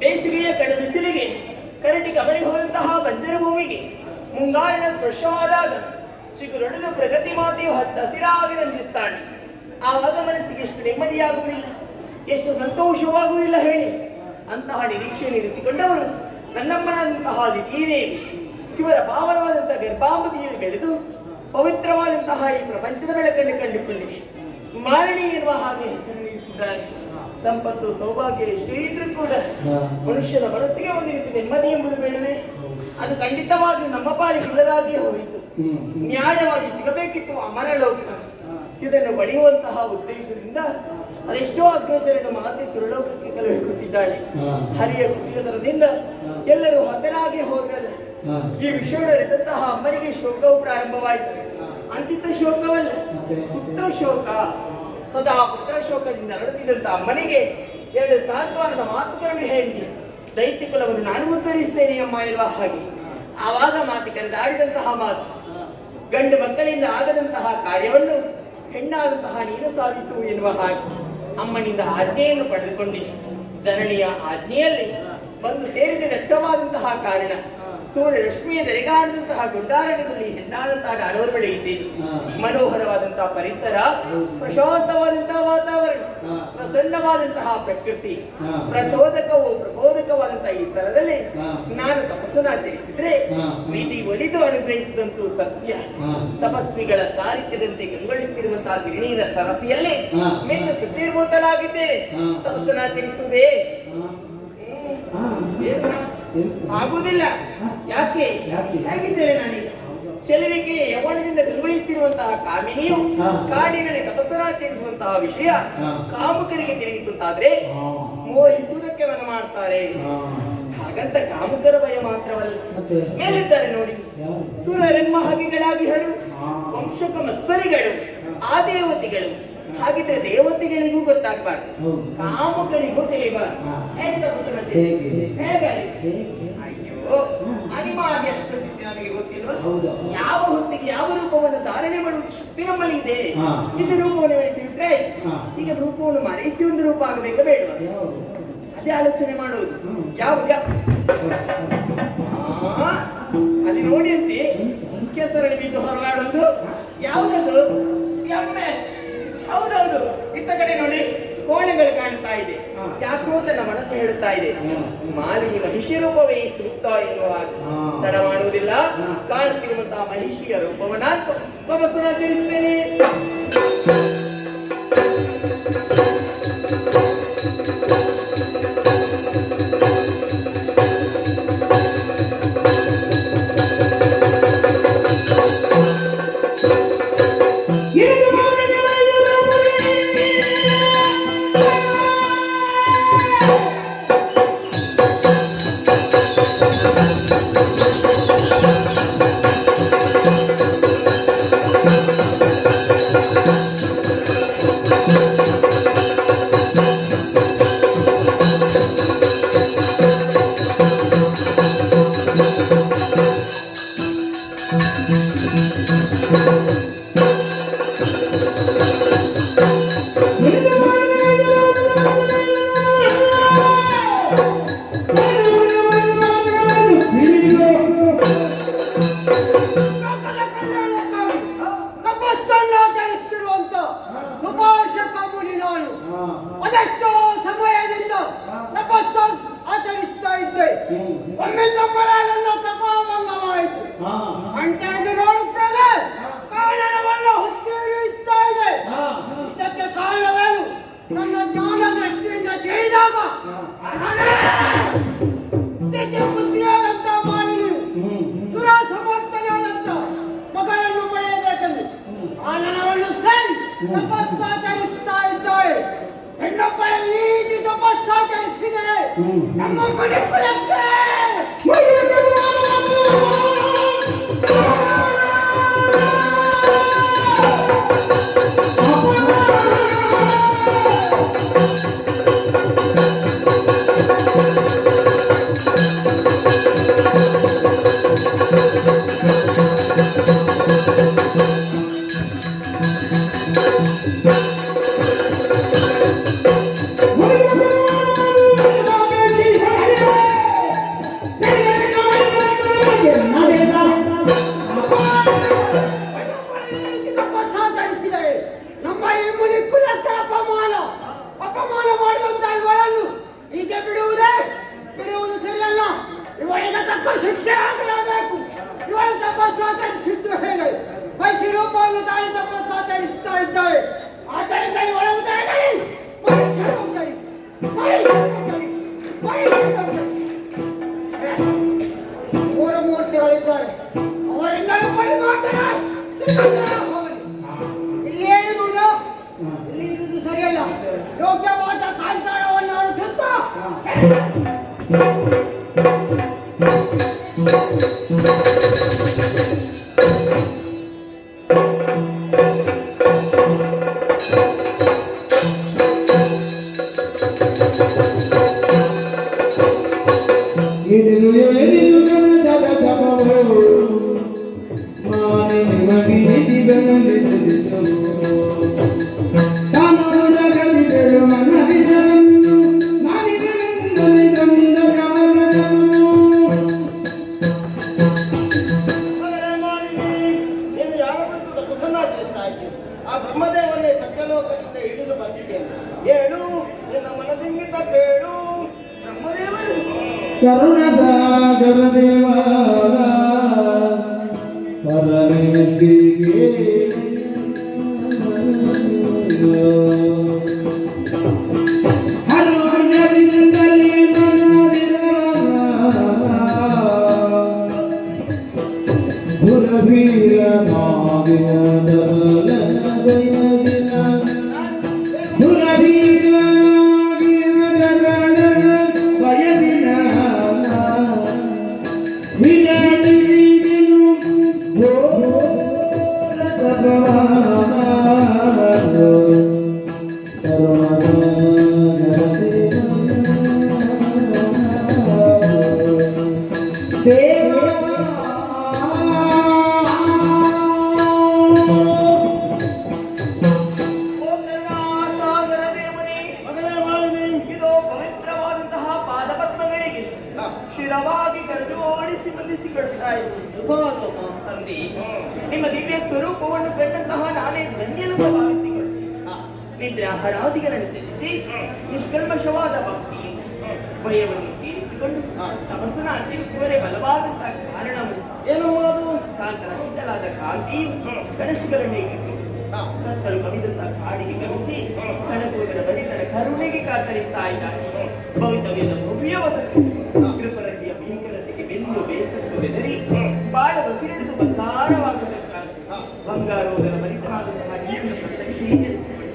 ಬೇಸಿಗೆಯ ಕಡು ಬಿಸಿಲಿಗೆ ಕರಟಿ ಕಬರಿ ಹೋದಂತಹ ಬಂಜರ ಭೂಮಿಗೆ ಮುಂಗಾರಿನ ಸ್ಪರ್ಶವಾದಾಗ ಚಿಗುರೊಡೆದು ಪ್ರಗತಿ ಮಾತೆಯು ಹಚ್ಚ ಹಸಿರಾಗಿ ರಂಜಿಸ್ತಾಳೆ. ಆವಾಗ ಮನಸ್ಸಿಗೆ ಎಷ್ಟು ನೆಮ್ಮದಿಯಾಗುವುದಿಲ್ಲ, ಎಷ್ಟು ಸಂತೋಷವಾಗುವುದಿಲ್ಲ ಹೇಳಿ. ಅಂತಹ ನಿರೀಕ್ಷೆ ಇರಿಸಿಕೊಂಡವರು ನನ್ನಮ್ಮನಂತಹ ದಿತಿದೇವಿ ಇವರ ಪಾವನವಾದಂತಹ ಗರ್ಭಾಂಬದಿಯಲ್ಲಿ ಬೆಳೆದು ಪವಿತ್ರವಾದಂತಹ ಈ ಪ್ರಪಂಚದ ಬೆಳಕನ್ನು ಕಂಡುಕೊಂಡಿದೆ. ಮಾಲಿನಿ ಎನ್ನುವ ಹಾಗೆ ಹೆಸರಿಸಿದ್ದಾರೆ. ಸಂಪತ್ತು ಸೌಭಾಗ್ಯ ಎಷ್ಟೇ ಇದ್ರೂ ಕೂಡ ಮನುಷ್ಯನ ಮನಸ್ಸಿಗೆ ಒಂದು ರೀತಿ ನೆಮ್ಮದಿ ಎಂಬುದು ಬೇಡವೇ? ಅದು ಖಂಡಿತವಾಗಿ ನಮ್ಮ ಪಾಲಿಗೆ ಇಲ್ಲದಾಗಿಯೇ ಹೋಯಿತು. ನ್ಯಾಯವಾಗಿ ಸಿಗಬೇಕಿತ್ತು ಅಮರಲೋಕ. ಇದನ್ನು ಪಡೆಯುವಂತಹ ಉದ್ದೇಶದಿಂದ ಅದೆಷ್ಟೋ ಅಗ್ರಜರನ್ನು ಮಾತೆ ಸುರಲೋಕಕ್ಕೆ ಕಳುಹಿಕೊಟ್ಟಿದ್ದಾಳೆ. ಹರಿಯ ಕುಟಿಲತನದಿಂದ ಎಲ್ಲರೂ ಹತರಾಗಿ ಹೋದ್ರಲ್ಲ. ಈ ವಿಷಯದಂತಹ ಅಮ್ಮನಿಗೆ ಶೋಕವು ಪ್ರಾರಂಭವಾಯಿತು. ಅಂತಿದ್ದ ಶೋಕವಲ್ಲ, ಪುತ್ರ ಶೋಕ. ಸದಾ ಪುತ್ರ ಶೋಕದಿಂದ ನಡೆದಿದ್ದಂತ ಅಮ್ಮನಿಗೆ ಎರಡು ಸಾಂತ್ವನದ ಮಾತುಗಳನ್ನು ಹೇಳಿದೆ. ದೈತ್ಯ ಕುಲವನ್ನು ನಾನು ಉತ್ತರಿಸ್ತೇನೆ ಅಮ್ಮ ಎನ್ನುವ ಹಾಗೆ. ಆವಾಗ ಮಾತು ಕರೆದಾಡಿದಂತಹ ಮಾತು, ಗಂಡು ಮಕ್ಕಳಿಂದ ಆಗದಂತಹ ಕಾರ್ಯವನ್ನು ಹೆಣ್ಣಾದಂತಹ ನೀನು ಸಾಧಿಸು ಎನ್ನುವ ಹಾಗೆ ಅಮ್ಮನಿಂದ ಆಜ್ಞೆಯನ್ನು ಪಡೆದುಕೊಂಡಿ. ಜನನಿಯ ಆಜ್ಞೆಯಲ್ಲಿ ಬಂದು ಸೇರಿದ ದಟ್ಟವಾದಂತಹ ಕಾರಣ ಸೂರ್ಯ ರಶ್ಮಿಯ ದರೆಗಾರದಂತಹ ಗುಡ್ಡಾರಣ್ಯದಲ್ಲಿ ಹೆಣ್ಣಾದಂತಹ ನಾನವರು ಬೆಳೆಯಿದ್ದೇನೆ. ಮನೋಹರವಾದಂತಹ ಪರಿಸರ, ಪ್ರಶಾಂತವಾದಂತಹ ವಾತಾವರಣ, ಪ್ರಸನ್ನವಾದಂತಹ ಪ್ರಕೃತಿ, ಪ್ರಚೋದಕವು ಪ್ರಬೋಧಕವಾದಂತಹ ಈ ಸ್ಥಳದಲ್ಲಿ ನಾನು ತಪಸ್ಸನ್ನಾಚರಿಸಿದ್ರೆ ವಿಧಿ ಒಲಿದು ಅನುಗ್ರಹಿಸಿದಂತೂ ಸತ್ಯ. ತಪಸ್ವಿಗಳ ಚಾರಿತ್ರ್ಯದಂತೆ ಗಂಗೊಳಿಸುತ್ತಿರುವಂತಹ ಗಿರಿನೀರ ಸರಸಿಯಲ್ಲಿ ಮೆಂದು ಶುಚಿರ್ಭೂತಲಾಗಿದ್ದೇನೆ. ತಪಸ್ಸನ್ನಾಚರಿಸುವುದೇ ಆಗುವುದಿಲ್ಲ. ಯಾಕೆ ಹೇಗಿದ್ದೇನೆ ನಾನೀಗ? ಚೆಲುವಿಗೆ ಯೌವನದಿಂದ ಗಂಗೊಳಿಸುತ್ತಿರುವಂತಹ ಕಾಮಿನಿಯು ಕಾಡಿನಲ್ಲಿ ತಪಸ್ಸರಾಚರಿಸುವಂತಹ ವಿಷಯ ಕಾಮುಕರಿಗೆ ತಿಳಿಯಿತಾದ್ರೆ ಮೋಹಿಸುವುದಕ್ಕೆ ಮನ ಮಾಡ್ತಾರೆ. ಹಾಗಂತ ಕಾಮುಕರ ಭಯ ಮಾತ್ರವಲ್ಲ, ಮೇಲಿದ್ದಾರೆ ನೋಡಿ ಸುರರೆಮ್ಮ ಹಗಿಗಳಾಗಿ ಹರು ವಂಶಕ ಮತ್ಸರಿಗಳು ಆ ದೇವತೆಗಳು. ಹಾಗಿದ್ರೆ ದೇವತೆಗಳಿಗೂ ಗೊತ್ತಾಗಬಾರ್ದು, ಕಾಮುಕರಿಗೂ ತಿಳಿಯಬಾರ್ದು. ಅಯ್ಯೋ, ಅನಿವಾರ್ಯ ಅಷ್ಟು ನನಗೆ ಗೊತ್ತಿಲ್ವ? ಯಾವ ಹೊತ್ತಿಗೆ ಯಾವ ರೂಪವನ್ನು ಧಾರಣೆ ಮಾಡುವುದು ಶಕ್ತಿ ನಮ್ಮಲ್ಲಿ ಇದೆ. ನಿಜ ರೂಪವನ್ನು ಮರೆಸಿಬಿಟ್ರೆ ಈಗ ರೂಪವನ್ನು ಮರೆಸಿ ಒಂದು ರೂಪ ಆಗಬೇಕಾ ಬೇಡವಾ? ಅದೇ ಆಲೋಚನೆ ಮಾಡುವುದು. ಯಾವುದು ಅಲ್ಲಿ ನೋಡಿ ಅಂತೆ ಕೆಸರಲ್ಲಿ ಬಿದ್ದು ಹೊರಲಾಡುವುದು ಯಾವುದದು? ಎಮ್ಮೆ. ಹೌದೌದು, ಇತ್ತ ಕಡೆ ನೋಡಿ ಕೋಣೆಗಳು ಕಾಣುತ್ತಾ ಇದೆ. ಯಾಕೋ ನನ್ನ ಮನಸ್ಸು ಹೇಳುತ್ತಾ ಇದೆ ಮಾಲಿನಿ ಮಹಿಷಿ ರೂಪವೇ ಸೂಕ್ತ ಎನ್ನುವ ತಡ ಮಾಡುವುದಿಲ್ಲ. ಕಾಣುತ್ತಿರುವಂತಹ ಮಹಿಷಿಯ ರೂಪವನ್ನಾಂತು ತಪಸ್ಸನ್ನಾಚರಿಸುತ್ತೇನೆ. ತಪಸ್ಸಾಚರಿಸ್ತಾ ಇದ್ದಾಳೆ. ಹೆಣ್ಣೊಬ್ಬಳ ಈ ರೀತಿ ತಪಸ್ಸಾಚರಿಸಿದರೆ ನಮ್ಮ ಮನೆ ಕುಲಕ್ಕೆ ಬಿಡುವುದು ಸರಿಯಲ್ಲ. ಇವಳಿಗೆ ತಕ್ಕ ಶಿಕ್ಷೆ ಆಗಲೇಬೇಕು. ಇವಳು ತಪಸ್ಸಾಚರಿಸಿದ್ದು ಹೇಗೆ? ವೈದ್ಯ ರೂಪವನ್ನು ತಾಳಿ ತಪಸ್ಸಾಚರಿಸ್ತಾ ಇದ್ದಾಳೆ. ಆದ್ದರಿಂದ ಇವಳು ತಡೆಗಳಿ ಮೂರ್ತಿಗಳಿದ್ದಾರೆ. ಅವರಿಂದಲೂ ಪರಿಮಾರ್ಜನೆ ಇಲ್ಲೇ ಇರುವುದು ಇಲ್ಲಿ ಇರುವುದು ಸರಿಯಲ್ಲ. ಯೋಗ್ಯವಾದ ಕಾಂತಾರವನ್ನು ಅನುಸುತ್ತ ಆ ಬ್ರಹ್ಮದೇವನೇ ಸತ್ಯಲೋಕದಿಂದ ಇಳಿದು ಬಂದಿದ್ದೇನೆ. ಹೇಳು, ನಿನ್ನ ಮನದಿಂಗಿತ ಬೇಳು. ಬ್ರಹ್ಮದೇವರು ಕರುಣಸಾಗರ ದೇವಾರ ಪರಮೇಶ್ವರಿಗೆ ಹರುಣದಿಂದಲೇ ಶಿರವಾಗಿ ಕರೆದು ಓಡಿಸಿ ಬಂಧಿಸಿಕೊಳ್ತಾ ತಂದೆ. ನಿಮ್ಮ ದಿವ್ಯ ಸ್ವರೂಪವನ್ನು ಕಂಡಂತಹ ನಾನೇ ಧನ್ಯನೆಂದು ಭಾವಿಸಿಕೊಳ್ಳಿ. ನಿದ್ರಾಹರಾದಿಗಳನ್ನು ತಿಳಿಸಿ ನಿಷ್ಕಲ್ಮಶವಾದ ಭಕ್ತಿ ಭಯವನ್ನು ತೀರಿಸಿಕೊಂಡು ತಪಸ್ಸನ್ನು ಆಚರಿಸುವರೆ ಬಲವಾದಂತಹ ಕಾರಣವು ಏನು? ಕಾಂತರ ಹಿತಲಾದ ಕಾಂತಿಯು ಕನಸುಗಳನ್ನೇ ಕತ್ತಲು ಕವಿದಂತಹ ಕಾಡಿಗೆ ಗಮಿಸಿ ಕಣಕೋಗರ ಬರಿತನ ಕರುಣೆಗೆ ಕಾತರಿಸ್ತಾ ಇದ್ದಾರೆ. ಭವಿತವ್ಯದ ಭವ್ಯವದ ಕೃಪರತಿಯ ಭೀಕರತೆಗೆ ಬೆಂದು ಬೇಸತ್ತು ಬೆದರಿ ಬಾಳ ಬಸಿರಿಡಿದು ಬಂಗಾರವಾಗಬೇಕಾದ ಬಂಗಾರೋದರ ಬರಿತನಾದಂತಹ ನೀರಿನ ಪ್ರತ್ಯಕ್ಷೀಕರಿಸಿಕೊಳ್ಳಿ.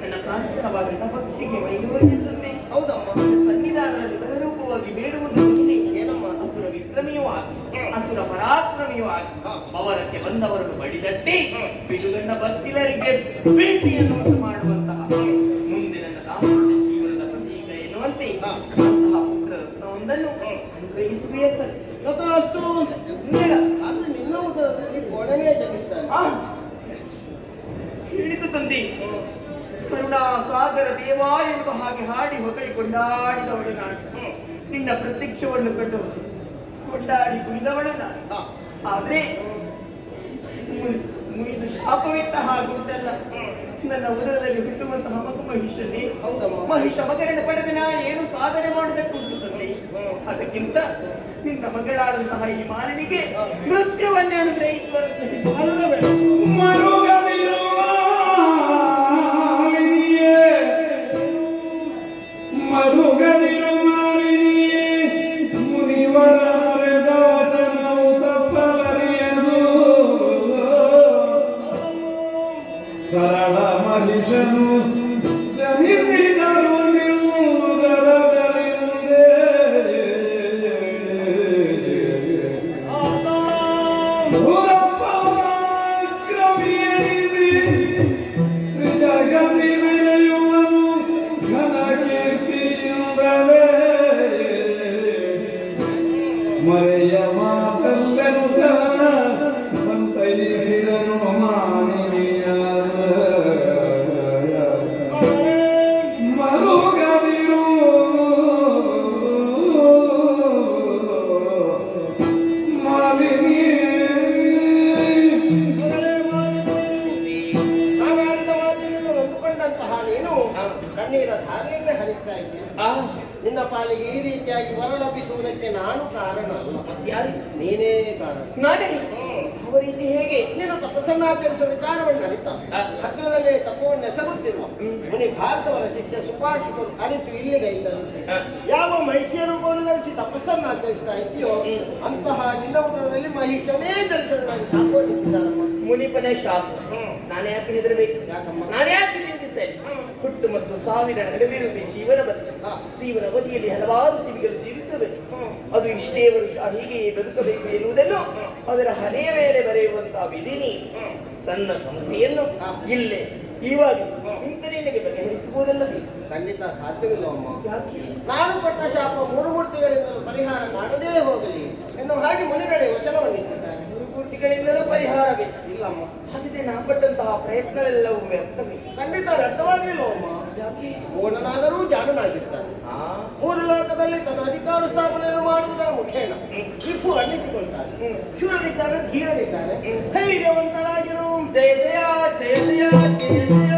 ನನ್ನ ಪ್ರಾಚೀನವಾದಂತಹ ಭಕ್ತಿಗೆ ವೈದ್ಯೋಜಿಸುತ್ತೆ. ಹೌದಮ್ಮ, ಸನ್ನಿಧಾನದಲ್ಲಿ ಬಲರೂಪವಾಗಿ ಬೇಡುವುದು ಏನಮ್ಮ? ಅಸುರ ವಿಕ್ರಮಿಯೂ ಆಗಿ ಅಸುರ ಪರಾಕ್ರಮಿಯೂ ಆಗಿ ಅವರಕ್ಕೆ ಬಂದವರನ್ನು ಬಡಿದಟ್ಟಿ ಬಿಡುಗಣ್ಣ ಭಕ್ತಿಲರಿಗೆ ಪ್ರೀತಿಯನ್ನು ಉಂಟು ಮಾಡುವಂತಹ ಮುಂದೆ ನನ್ನ ದಾಂಪತ್ಯ ಜೀವನದ ಪ್ರತೀಕ ಎನ್ನುವಂತೆ ಅಂತಹ ಪುತ್ರರತ್ನವೊಂದನ್ನು ಅನುಗ್ರಹಿಸಬೇಕು. ಅಷ್ಟು ಆದ್ರೆ ನಿನ್ನ ಉದರದಲ್ಲಿ ಕೊಡನೇ ಜನಿಸ್ತಾನೆ ಹಿಡಿದು ತಂದೆ. ಕರುಣಾ ಸಾಗರ ದೇವ ಎನ್ನುವ ಹಾಗೆ ಹಾಡಿ ಹೊಗಳಿ ಕೊಂಡಾಡಿದವಳು ನಾನು. ನಿನ್ನ ಪ್ರತ್ಯಕ್ಷವನ್ನು ಕಂಡು ಕೊಂಡಾಡಿ ಕುಣಿದವಳು ನಾನು. ಆದ್ರೆ ಮುಗಿದು ಶಾಪವಿತ್ತ ಹಾಗುಂಟಲ್ಲ. ನನ್ನ ಉದರದಲ್ಲಿ ಹುಟ್ಟುವಂತಹ ಮಗು ಮಹಿಷನೇ. ಮಹಿಷ ಮಗರನ್ನು ಪಡೆದ ನಾ ಏನು ಸಾಧನೆ ಮಾಡುವುದಕ್ಕುಂಟು ತಂದೆ. ಅದಕ್ಕಿಂತ ನಿನ್ನ ಮಗಳಾದಂತಹ ಈ ಮಾಲಿನಿಗೆ ನೃತ್ಯವನ್ನೇ ಅನುಗ್ರಹಿಸುವ ಮರುಗದಿರು ಮಾಲಿನಿಯೇ ಮುನಿವರ ಮರೆದ ವಚನವು ತಪ್ಪಲರಿಯದು ಸರಳ ದುರಪರಾಕ್ರಮಿಯೆನಿಸಿ ತ್ರಿಜಗದಿ ಮೆರೆಯುವನು ಘನ ಕೀರ್ತಿಯಿಂದಲೇ ಮರೆಯ ಮಾತಲ್ಲೆನುತ ಸಂತೈಸಿದನು ಮಾನವೀಯ ಮರುಗದಿರು ಮಾಲಿನಿ ನಾನಾಡಿದ ಮಾತಿನಿಂದ ನೊಂದುಕೊಂಡಂತಹ ನೀನು ಕಣ್ಣೀರ ಧಾರೆಯನ್ನೇ ಹರಿಸ್ತಾ ಇದ್ದೀನಿ. ನಿನ್ನ ಪಾಲಿಗೆ ಈ ರೀತಿಯಾಗಿ ವರ ಲಭಿಸುವುದಕ್ಕೆ ನಾನು ಕಾರಣ ಅಲ್ಲ. ಯಾರು? ನೀನೇ ಕಾರಣ. ನಾನೇ ಅವರ ರೀತಿ ಹೇಗೆ ನೀನು ತಪಸ್ಸನ್ನು ಆಚರಿಸುವ ವಿಚಾರವನ್ನು ಅರಿತ ಹತ್ತಿರದಲ್ಲೇ ತಪವನ್ನು ಎಸಗುತ್ತಿರುವ ಮುನಿ ಭಾರತವರ ಶಿಷ್ಯ ಸುಪಾರ್ಶಕರು ಅರಿತು ಇಲ್ಲಿಗೆ ಇದ್ದಂತೆ ಯಾವ ಮಹಿಷಿಯನ್ನು ಗೋಲು ಧರಿಸಿ ತಪಸ್ಸನ್ನು ಆಚರಿಸ್ತಾ ಇದೆಯೋ ಅಂತಹ ನಿನ್ನ ಉದರದಲ್ಲಿ ಮಹಿಷನೇ ಧರಿಸೋದಾಗಿ ಸಾಕೊಂಡಿದ್ದಾರಮ್ಮ. ಮುನಿಪನೇ ಶಾಪ. ನಾನು ಯಾಕೆ ಹೆದರಬೇಕು? ಯಾಕಮ್ಮ? ನಾನು ಯಾಕೆ ಚಿಂತಿಸ್ತೇನೆ? ಹುಟ್ಟು ಮತ್ತು ಸಾವಿನ ನಡುವಿರುವ ಜೀವನ ಬದುಕು. ಜೀವನ ಅವಧಿಯಲ್ಲಿ ಹಲವಾರು ಜೀವಿಗಳು ಜೀವಿಸಬೇಕು. ಅದು ಇಷ್ಟೇ ವರುಷ ಹೀಗೆಯೇ ಬದುಕಬೇಕು ಎನ್ನುವುದನ್ನು ಅದರ ಹಣೆಯ ಮೇಲೆ ಬರೆಯುವಂತಹ ವಿಧಿನಿ ತನ್ನ ಸಮಸ್ಯೆಯನ್ನು ಇಲ್ಲೇ ಇವಾಗ ನಿನಗೆ ಬಗೆಹರಿಸುವುದಲ್ಲದೆ ಖಂಡಿತ ಸಾಧ್ಯವಿಲ್ಲವಮ್ಮ. ಯಾಕೆ? ನಾನು ಕೊಟ್ಟ ಶಾಪ ಮೂರು ಮೂರ್ತಿಗಳಿಂದಲೂ ಪರಿಹಾರ ಕಾಣದೇ ಹೋಗಲಿ ಎನ್ನುವ ಹಾಗೆ ಮುನಿಗಳೇ ವಚನವನ್ನಿಟ್ಟಿದ್ದಾರೆ. ಗುರುಮೂರ್ತಿಗಳಿಂದಲೂ ಪರಿಹಾರವೇ ಇಲ್ಲಮ್ಮ. ಹಾಗಿದ್ರೆ ನಾ ಪಟ್ಟಂತಹ ಪ್ರಯತ್ನವೆಲ್ಲವೂ ವ್ಯರ್ಥವೇ. ಖಂಡಿತ ವ್ಯರ್ಥವಾಗಿಲ್ಲವಮ್ಮ. ಯಾಕೆ? ಪೂರ್ಣನಾದರೂ ಜಾಣನಾಗಿರ್ತಾನೆ. ಮೂರು ಲೋಕದಲ್ಲಿ ತನ್ನ ಅಧಿಕಾರ ಸ್ಥಾಪನೆಯನ್ನು ಮಾಡುವುದರ ಮುಖೇನ ವಿಪು ಅನ್ನಿಸಿಕೊಳ್ತಾನೆ. ಶೂರನಿದ್ದಾನೆ, ಧೀರನಿದ್ದಾನೆ, ಧೈರ್ಯವಂತನಾಗಿರು. ಜಯ ಜಯ ಜಯ ಜಯ ಜಯ ಜಯ.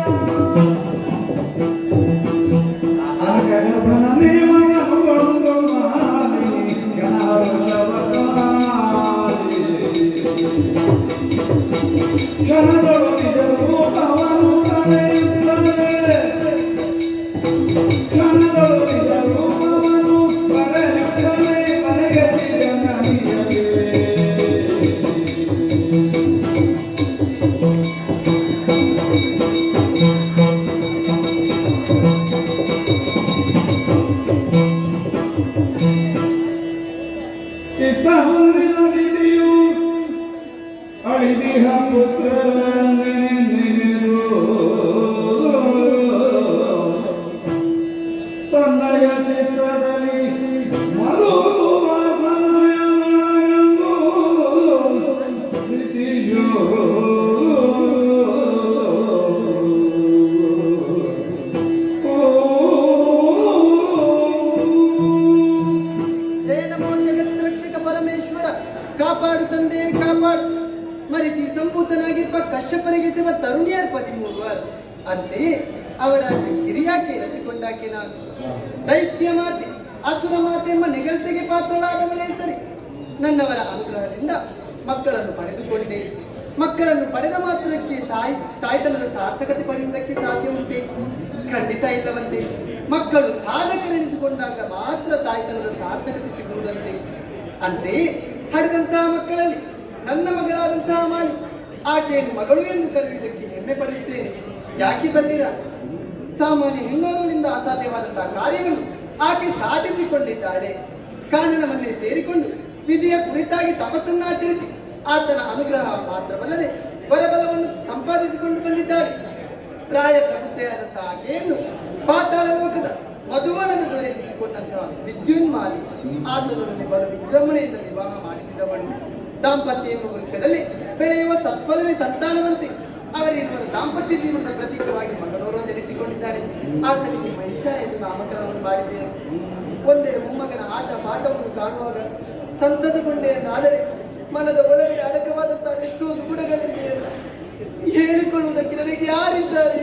ಗಣಪನೇ ಮನಗೊಂಡು ಮಾಲಿ ಗಣಾರುಷವತಾಲಿ ಕ್ಷಣದಳು ನಿಜ ರೂಪವನ್ನು ತಡೆಯುತ್ತದೆ ಕ್ಷಣದಳು ನಿಜ ರೂಪವನ್ನು ತಡೆಯುತ್ತದೆ ಮನೆಗೆ ಜನನಿಯಗೆ ಇತ್ತಹಂದಿನ ನಿಧಿಯು ಅಳಿದಿಹ ಪುತ್ರರ ನೆನೆರು ತನ್ನಯ ಚಿತ್ರದಲ್ಲಿ ಮರುಗುವ ಸಮಯದೊಳಗಂದು ನಿಧಿಯು ಜಯ ನಮೋ ಜಗತ್ರಕ್ಷಕ ಪರಮೇಶ್ವರ. ಕಾಪಾಡು ತಂದೆ ಕಾಪಾಡು. ಮರಿತಿ ಸಂಭೂತನಾಗಿರುವ ಕಶ್ಯಪನಿಗೆ ಸಿವ ತರುಣಿಯರ್ 13 ಅಂತೆಯೇ ಅವರಲ್ಲಿ ಹಿರಿಯಾಕೆ ಎನಿಸಿಕೊಂಡಾಕೆ ನಾನು. ದೈತ್ಯ ಮಾತೆ ಅಸುರ ಮಾತೆ ಎಂಬ ನೆಗಳ್ತಿಗೆ ಪಾತ್ರಳಾದ ಮೇಲೆ ಸರಿ ನನ್ನವರ ಅನುಗ್ರಹದಿಂದ ಮಕ್ಕಳನ್ನು ಪಡೆದುಕೊಂಡೆ. ಮಕ್ಕಳನ್ನು ಪಡೆದ ಮಾತ್ರಕ್ಕೆ ತಾಯ್ತನದ ಸಾರ್ಥಕತೆ ಪಡೆಯುವುದಕ್ಕೆ ಸಾಧ್ಯ ಉಂಟೆ? ಖಂಡಿತ ಇಲ್ಲವಂತೆ. ಮಕ್ಕಳು ಸಾಧಕರೆನಿಸಿಕೊಂಡಾಗ ಮಾತ್ರ ತಾಯ್ತನದ ಸಾರ್ಥಕತೆ ಸಿಗುವುದಂತೆ. ಅಂತೆಯೇ ಹರಿದಂತಹ ಮಕ್ಕಳಲ್ಲಿ ನನ್ನ ಮಗಳಾದಂತಹ ಮಾಲಿ ಆಕೆಯನ್ನು ಮಗಳು ಎಂದು ಕರೆಯುವುದಕ್ಕೆ ಹೆಮ್ಮೆ ಪಡೆಯುತ್ತೇನೆ. ಯಾಕೆ ಬಲ್ಲಿರ? ಸಾಮಾನ್ಯ ಹೆಣ್ಣಾರುಗಳಿಂದ ಅಸಾಧ್ಯವಾದಂತಹ ಕಾರ್ಯವನ್ನು ಆಕೆ ಸಾಧಿಸಿಕೊಂಡಿದ್ದಾಳೆ. ಕಾನನವನ್ನೇ ಸೇರಿಕೊಂಡು ವಿಧಿಯ ಕುರಿತಾಗಿ ತಪಸ್ಸನ್ನಾಚರಿಸಿ ಆತನ ಅನುಗ್ರಹ ಮಾತ್ರವಲ್ಲದೆ ವರಬಲವನ್ನು ಸಂಪಾದಿಸಿಕೊಂಡು ಬಂದಿದ್ದಾಳೆ. ಪ್ರಾಯ ಪ್ರಬುದ್ಧೆಯಾದಂತಹ ಆಕೆಯನ್ನು ಪಾತಾಳ ಲೋಕದ ಮಧುವನದ ದೊರೆಯಿಸಿಕೊಂಡಂತಹ ವಿದ್ಯುನ್ಮಾಲಿ ಆತನೊಡನೆ ಬಲು ವಿಜೃಂಭಣೆಯಿಂದ ವಿವಾಹ ಮಾಡಿಸಿದವಳು. ದಾಂಪತ್ಯ ಎಂಬ ವೃಕ್ಷದಲ್ಲಿ ಬೆಳೆಯುವ ಸತ್ಫಲವೇ ಸಂತಾನವಂತೆ ಅವರಿರುವರ ದಾಂಪತ್ಯ ಜೀವನದ ಪ್ರತೀಕವಾಗಿ ಮಗನವರು ಜನಿಸಿಕೊಂಡಿದ್ದಾರೆ. ಆತನಿಗೆ ಮಹಿಷ ಎಂದು ನಾಮಕರಣವನ್ನು ಮಾಡಿದ್ದೇನೆ. ಒಂದೆಡೆ ಮೊಮ್ಮಗನ ಆಟ ಪಾಠವನ್ನು ಕಾಣುವಾಗ ಸಂತಸಗೊಂಡೆ ಎಂದಾದರೆ ಮನದ ಒಳಗಡೆ ಅಡಕವಾದಂತಹ ಅದೆಷ್ಟೋ ದುಗುಡಗಳಿದೆ ಅಂತ ಹೇಳಿಕೊಳ್ಳುವುದಕ್ಕೆ ನನಗೆ ಯಾರಿದ್ದಾರೆ?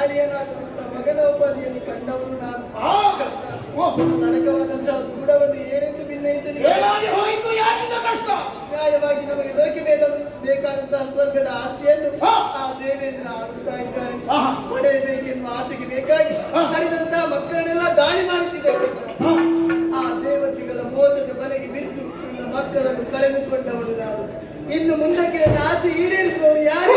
ಅಳಿಯನಾದರೂ ಕೂಡ ಮಗನ ಉಪಾಧಿಯಲ್ಲಿ ಕಂಡವನು ನಾನು ಆ, ಓ, ನಡಕವಾದಂತಹ ದೂಡವನ್ನು ಏನೆಂದು ಭಿನ್ನಯಿಸಲಿ? ಏನಾಗಿ ಹೋಯಿತು? ಯಾರಿಂದ ಕಷ್ಟ? ನ್ಯಾಯವಾಗಿ ನಮಗೆ ಬೇಕಾದಂತಹ ಸ್ವರ್ಗದ ಆಸೆಯನ್ನು ಆ ದೇವೇಂದ್ರ ಆಡುತ್ತಾ ಇದ್ದಾರೆ. ಪಡೆಯಬೇಕೆನ್ನುವ ಆಸೆಗೆ ಬೇಕಾಗಿ ಕಳೆದಂತಹ ಮಕ್ಕಳನ್ನೆಲ್ಲ ದಾಳಿ ಮಾಡಿಸಿದ್ದೇವೆ. ಆ ದೇವತೆಗಳ ಮೋಸದ ಬಲೆಗೆ ಬಿದ್ದು ನನ್ನ ಮಕ್ಕಳನ್ನು ಕಳೆದುಕೊಂಡವಳು ನಾನು. ಇನ್ನು ಮುಂದಕ್ಕೆ ನನ್ನ ಆಸೆ ಈಡೇರಿಸುವವರು ಯಾರು?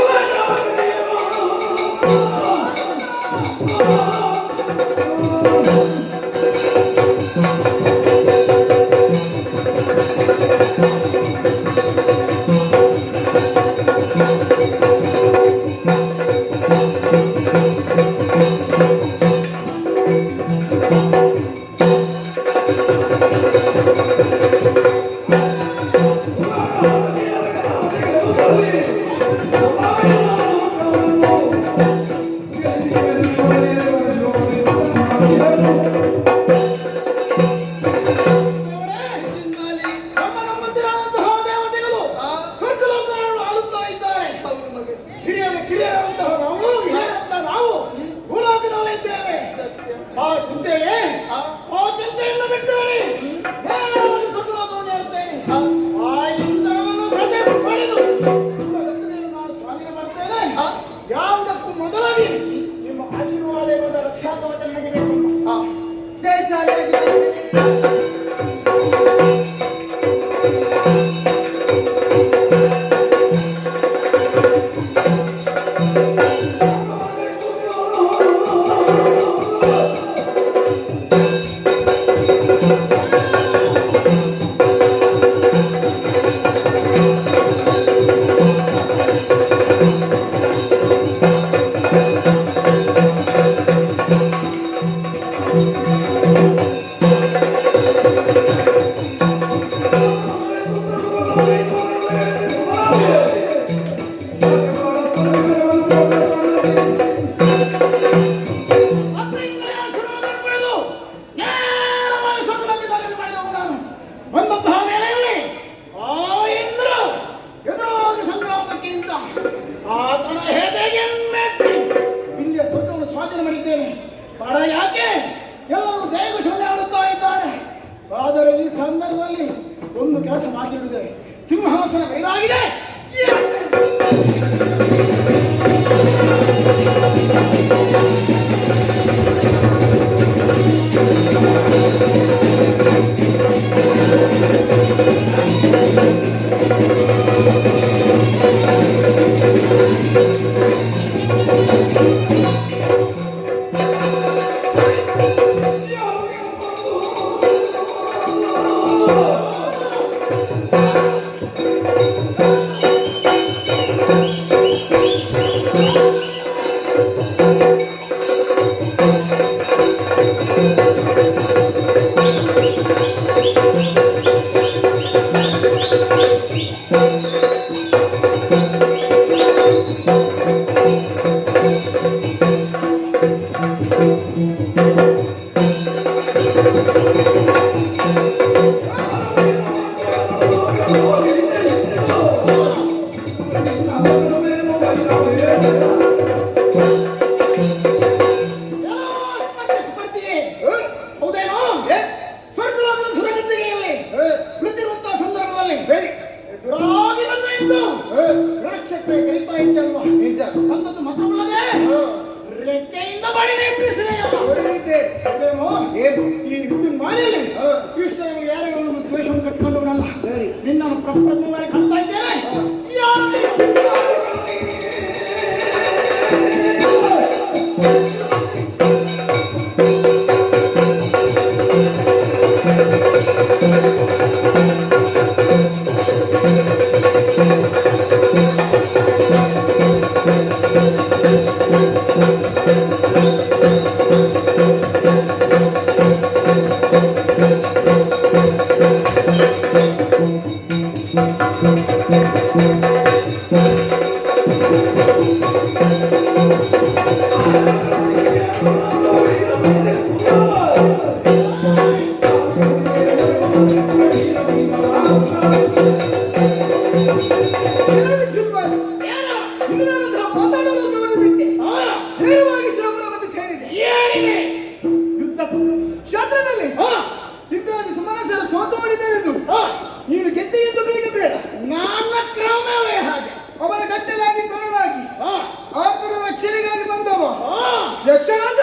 ಯಾವುದಕ್ಕೂ ಮೊದಲಾಗಿ ನಿಮ್ಮ ಆಶೀರ್ವಾದ ರಕ್ಷಾ ಕವಚ ನನಗೆ ಬೇಕು. ಜಯಶಾಲಿಯಾಗಿ ಆತನ ಹೆದೆಗೆ ಮೆಟ್ಟಿ ಇಲ್ಲಿಯ ಸ್ವರ್ಗವನ್ನು ಸ್ವಾಧೀನ ಮಾಡಿದ್ದೇನೆ. ತಡ ಯಾಕೆ? ಎಲ್ಲರೂ ಜಯಘೋಷಣೆ ಆಡುತ್ತಾ ಇದ್ದಾರೆ. ಆದರೆ ಈ ಸಂದರ್ಭದಲ್ಲಿ ಒಂದು ಕೆಲಸ ಮಾಡಿರುವುದೇ, ಸಿಂಹಾಸನ ಬೈದಾಗಿದೆ. ಬಂದದ್ದು ಮಾತ್ರವಲ್ಲದೆ ರೆಕ್ಕೆಯಿಂದ ಬಡಿದೆ ಈ ಮಾಲೆಯಲ್ಲಿ ಇಷ್ಟರಲ್ಲಿ ಯಾರಿಗೂ ದ್ವೇಷವನ್ನು ಕಟ್ಟಿಕೊಂಡವನಲ್ಲ. ನಿನ್ನನ್ನು ಪ್ರಪ್ರಥಮ ಬಾರಿ ಕಾಣ್ತಾ ಇದ್ದೇನೆ. ಮಾತಾಡೋದು ಬಿಟ್ಟೆ ನೇರವಾಗಿ ಏನಿದೆ ಯುದ್ಧ ಕ್ಷೇತ್ರದಲ್ಲಿ ಯುದ್ಧವಾಗಿ ಸುಮಾರು ಸೋತು ಹೊಡಿದೆನೆದು ನೀನು ಗೆದ್ದೆ ಎಂದು ಬೇಗ ಬೇಡ. ನನ್ನ ಕ್ರಮವೇ ಹಾಗೆ. ಅವರ ಗಟ್ಟಲಾಗಿ ಕೊರಳಾಗಿ ಆರ್ತರ ರಕ್ಷಣೆಗಾಗಿ ಬಂದವ ಯಕ್ಷರಾಜ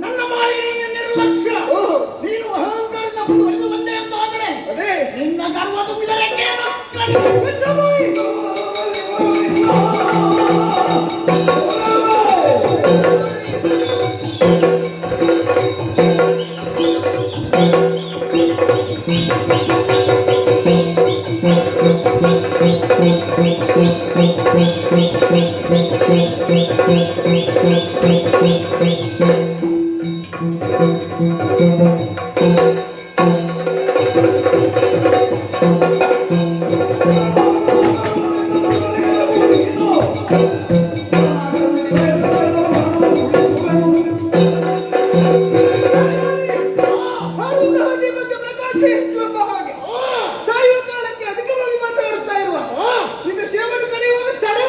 ನನ್ನ ಮಾಲಿಗೆ ನಿರ್ಲಕ್ಷ್ಯ. ನೀನು ಅಹಂಕಾರದಿಂದ ಮುಂದುವರೆದು ಬಂದೆ ಅಂತ ಆದರೆ ನಿನ್ನ ಗರ್ವ ತುಂಬಿದ ರೆಕ್ಕೆಯನ್ನು ಪ್ರಕಾಶ ಹೆಚ್ಚುವ ಹಾಗೆ ಸಾಯುವ ಕಾಲಕ್ಕೆ ಅಧಿಕವಾಗಿ ಮಾತನಾಡುತ್ತಾ ಇರುವ ನಿನ್ನ ಸೇವನು ಕರೆಯುವಾಗ ತಡೆ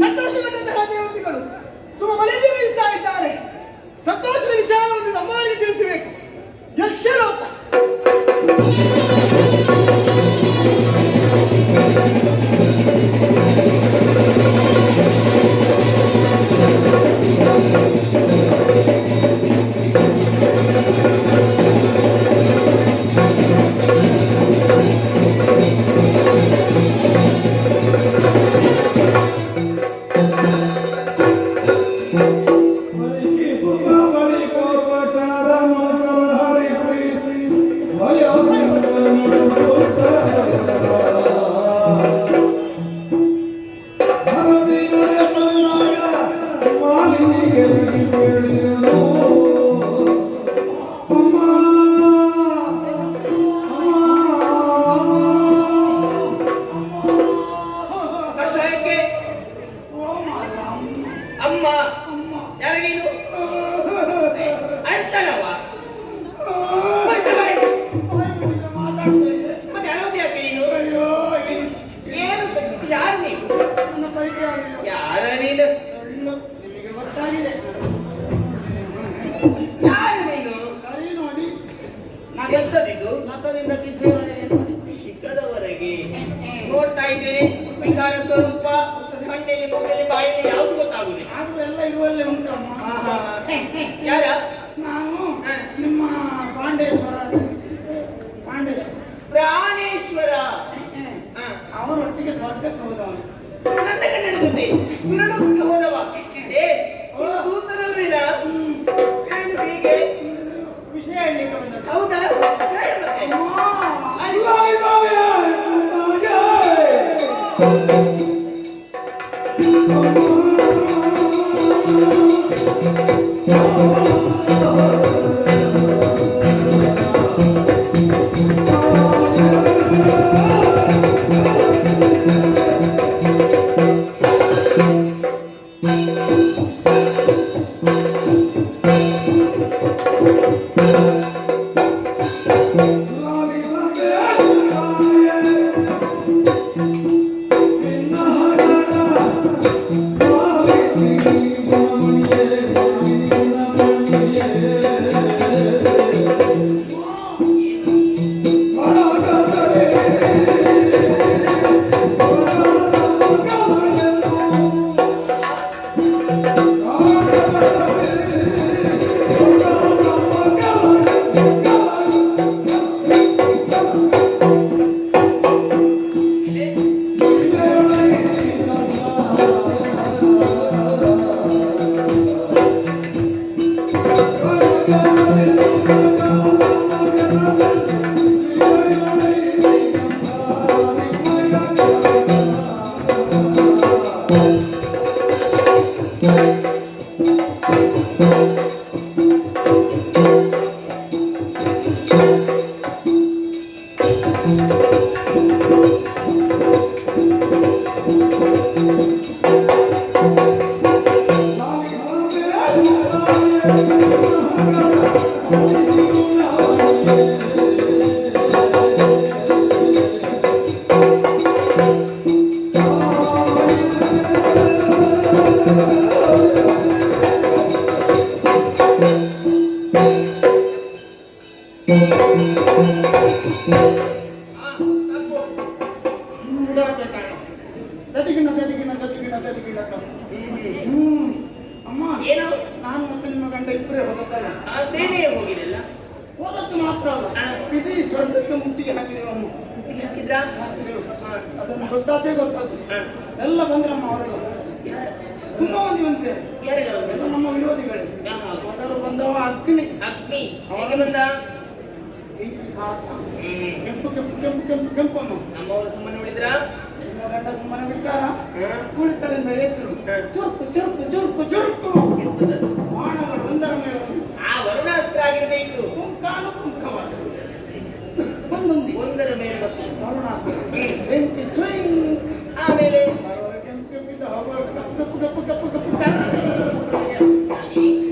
ಸಂತೋಷಗೊಂಡಂತಹ ದೇವತೆಗಳು ಸುಮ ಮಲೆಗೆ ಬೀಳ್ತಾ ಇದ್ದಾರೆ. ಸಂತೋಷದ ವಿಚಾರವನ್ನು ನಮ್ಮವರಿಗೆ ತಿಳಿಸಬೇಕು. ಯಕ್ಷಲೋಕ ಅಮ್ಮ ಯಾರ ನೀನು ಅಳ್ತಾನವ ಮತ್ತೆ ಅಳೋದು ಯಾಕೆ ನೀನು? ಏನು ಯಾರು ನೀನು? ಯಾರ ನೀನು? ನಿಮಗೆ ಗೊತ್ತಾಗಿದೆ. ಯಾರು ನೀನು? ಸರಿ ನೋಡಿ, ಎಂತದಿದ್ದು? ಶಿಖರದಿಂದ ಕಿಸೆಯವರೆಗೆ ನೋಡಿದ್ದೆ. ಶಿಖದವರೆಗೆ ನೋಡ್ತಾ ಇದ್ದೇನೆ. ವಿಕಾರ ಸ್ವರೂಪ ಕಣ್ಣಲ್ಲಿ ಮೂಗಲ್ಲಿ ಬಾಯಲ್ಲಿ ಯಾವುದು ಗೊತ್ತಾಗುದಿಲ್ಲ. ಆದ್ರೂ ಎಲ್ಲ ಇರುವಲ್ಲೇ ಉಂಟಮ್ಮ. ಯಾರ? ನಾನು ನಿಮ್ಮ ಪಾಂಡೇಶ್ವರ ಪ್ರಾಣೇಶ್ವರ. ಅವರೊಟ್ಟಿಗೆ ಸ್ವರ್ಗಕ್ಕೆ ಹೋದವನು. ನನ್ನ ಗಂಡನ ಜೊತೆ ಸುರಲೋಕಕ್ಕೆ ಹೋದವ. ದೂತರಲ್ವೇನ? ಏನು ಹೀಗೆ ವಿಷಯ ಹೇಳಲಿಕ್ಕೆ ಬಂದದ್ದು. ಹೌದಾ? ಹೇಳು ಮತ್ತೆ. ಅಮ್ಮ ಏನು? ನಾನು ಮತ್ತೆ ನಿಮ್ಮ ಗಂಡ ಇಬ್ಬರೇ ಹೋಗುತ್ತಲ್ಲ. ಸೇನೆಯೇ ಹೋಗಿರಲ್ಲ. ಹೋದದ್ದು ಮಾತ್ರ ಅಲ್ಲ, ಇಡೀ ಸ್ವರ್ಗಕ್ಕೆ ಮುತ್ತಿಗೆ ಹಾಕಿದೆವು ಅಮ್ಮ. ಮುತ್ತಿಗೆ ಹಾಕಿದ್ರ? ಅದನ್ನು ಗೊತ್ತಾದೇ ಗೊತ್ತದ್ದು. ಎಲ್ಲ ಬಂದ್ರಮ್ಮ ಅವರೆಲ್ಲ. ತುಂಬಾ ಮಂದಿ ಬಂದಿದೆ. ಯಾರೆಲ್ಲ ಬಂದ್ರು? ಎಲ್ಲ ನಮ್ಮ ವಿರೋಧಿಗಳೇ. ಮೊದಲು ಬಂದವ ಅಗ್ನಿ. ಅಗ್ನಿ ಹೇಗೆ ಬಂದ? ಕೆಂಪು ಕೆಂಪು ಕೆಂಪು ಕೆಂಪು ಕೆಂಪಮ್ಮ. ನಮ್ಮವರು ಸುಮ್ಮನೆ ಉಳಿದ್ರ? ನಿಮ್ಮ ಗಂಡ ಸುಮ್ಮನೆ ಬಿಟ್ಟಾರ? ಕುಳಿತರಿಂದ ಎದ್ರು ಚುರುಕು ಚುರುಕು ಚುರುಕು ಚುರುಕು ಬಾಣಗಳು ಒಂದರ ಮೇಲೆ ಆ ವರುಣಾಸ್ತ್ರ ಆಗಿರ್ಬೇಕು. ಪುಂಕಾನು ಪುಂಕವಾದ ಒಂದೊಂದು ಒಂದರ ಮೇಲೆ ಬರ್ತದೆ ವರುಣಾಸ್ತ್ರ. ಬೆಂಕಿ ಚುಯಿಂಗ್. ಆಮೇಲೆ ಕೆಂಪು ಕೆಂಪಿದ್ದ ಹೋಗುವ ಕಪ್ಪು ಕಪ್ಪು ಕಪ್ಪು ಕಪ್ಪು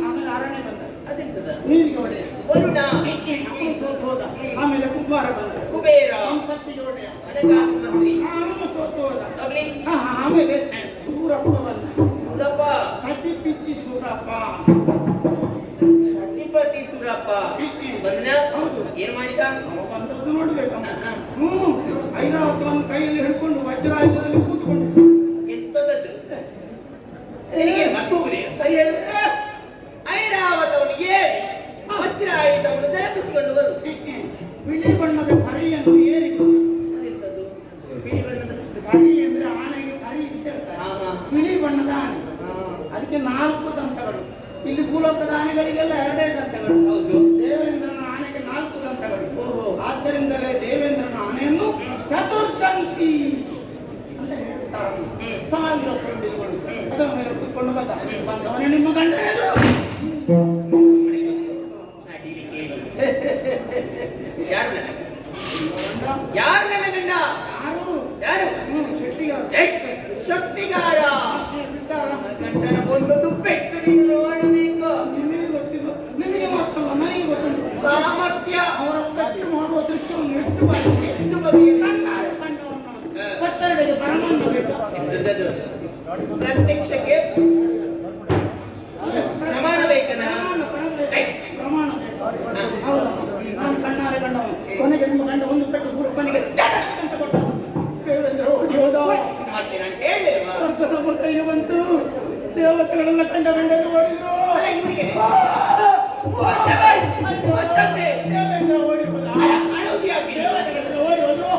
ಆಮೇಲೆ ಅರಣ್ಯ ಬಂದ. ಅದೆಂತದ? ನೀರಿಗೆ ಒಡೆಯ ವರುಣ. ಅವನು ಸೋತು ಹೋದ. ಆಮೇಲೆ ಕುಮಾರ ಬಂದ. ಕುಬೇರ. ಸಂಪತ್ತಿಗೆ ಒಡೆಯ. ಹಣಕಾಸು ಮಂತ್ರಿ. ಅವನು ಸೋತು ಹೋದ. ಹೋಗ್ಲಿ. ಆಮೇಲೆ ಸೂರಪ್ಪ ಬಂದ. ಸೂರಪ್ಪ. ಕತಿ ಪಿಚ್ಚಿ ಸೂರಪ್ಪ. ಸಚಿಪತಿ ಸೂರಪ್ಪ ಬಂದನ? ಏನ್ ಮಾಡಿದ? ಅವ ಬಂದದ್ದು ನೋಡ್ಬೇಕಮ್ಮ. ಐರಾವತವನ್ನು ಕೈಯಲ್ಲಿ ಹಿಡ್ಕೊಂಡು ವಜ್ರಾಯುಧದಲ್ಲಿ ಕೂತ್ಕೊಂಡು ಎಂತದದ್ದು? ನಿನಗೆ ಮತ್ತೋಗುದೇ? ಸರಿ ಹೇಳು. ಐರಾವತವನ್ನು ಏರಿ ವಜ್ರಾಯುಧವನ್ನು ಜಲಪಿಸಿಕೊಂಡು ಬರು. ಬಿಳಿ ಬಣ್ಣದ ಕರಿಯನ್ನು ಏರಿಕೊಂಡು. ಅದೆಂತದ್ದು? ಬಿಳಿ ಬಣ್ಣದ ಕರಿ ಅಂದ್ರೆ ಆನೆಗೆ ಕರಿ ಅಂತ ಹೇಳ್ತಾರೆ. ಬಿಳಿ ಬಣ್ಣದ ಆನೆ, ಅದಕ್ಕೆ 4 ದಂತಗಳು. ಇಲ್ಲಿ ಭೂಲೋಕದ ಆನೆಗಳಿಗೆಲ್ಲ 2 ದಂತಗಳು. ಹೌದು. ದೇವೇಂದ್ರನ ಆನೆಗೆ 4 ದಂತಗಳು. ಆದ್ದರಿಂದಲೇ ದೇವೇಂದ್ರನ ಆನೆಯನ್ನು ಚತುರ್ದಂತಿ ಅಂತ ಹೇಳ್ತಾರೆ. 1000 ಸೊಂಡಿಲುಗಳು ಅದರ ಮೇಲೆ ಕೂತ್ಕೊಂಡು ಬಂದವನೇ ನಿಮ್ಮ ಗಂಡ. ಯಾರು ನನ್ನ? ಯಾರು ನನ್ನ ಗಂಡ? ಯಾರು? ಶಕ್ತಿಗಾರ. ಗಂಡನ ಒಂದೊಂದು ಪೆಟ್ಟು ನೀನು ನೋಡಬೇಕು. ನಿಮಗೆ ಗೊತ್ತಿಲ್ಲ, ನಿಮಗೆ ಮಾತ್ರ ನನಗೆ ಗೊತ್ತಿಲ್ಲ. ಸಾಮರ್ಥ್ಯ ಅವರ ಖರ್ಚು ಮಾಡುವ ದೃಶ್ಯವನ್ನು ಎಷ್ಟು ಬಗೆಯ ಕಣ್ಣಾರೆ ಕಂಡವನು. ಪತ್ತರಡೆಗೆ ಪರಮಾನ್ನ ಬೇಕು. ಎಂತದದು? ಪ್ರತ್ಯಕ್ಷಕ್ಕೆ ಪ್ರಮಾಣ ಬೇಕನ? ಪ್ರಮಾಣ ಬೇಕು. ಹೌದು, ನಾನು ಕಣ್ಣಾರೆ ಕಂಡವನು. ಕೊನೆಗೆ ನಿಮ್ಮ ಗಂಡ ಒಂದು ಪೆಟ್ಟು ಗುರುಪ್ಪನಿಗೆ ಅಂತ ಕೊಟ್ಟ. ದೇವೇಂದ್ರ ಓಡಿ ಹೋದ. ಮತ್ತೆ ನಾನು ಹೇಳಿಲ್ವಾ? ಸ್ವಲ್ಪ ನಮ್ಮ ಕೈಗೆ ಬಂತು. ದೇವತೆಗಳೆಲ್ಲ ಕಂಡ ಗಂಡರು ಓಡಿದ್ರು. ಇವನಿಗೆ ದೇವೇಂದ್ರ ಓಡಿ ಹೋದ. ಅಳೋದು ಯಾಕೆ? ದೇವತೆಗಳೆಲ್ಲ ಓಡಿ ಹೋದ್ರು.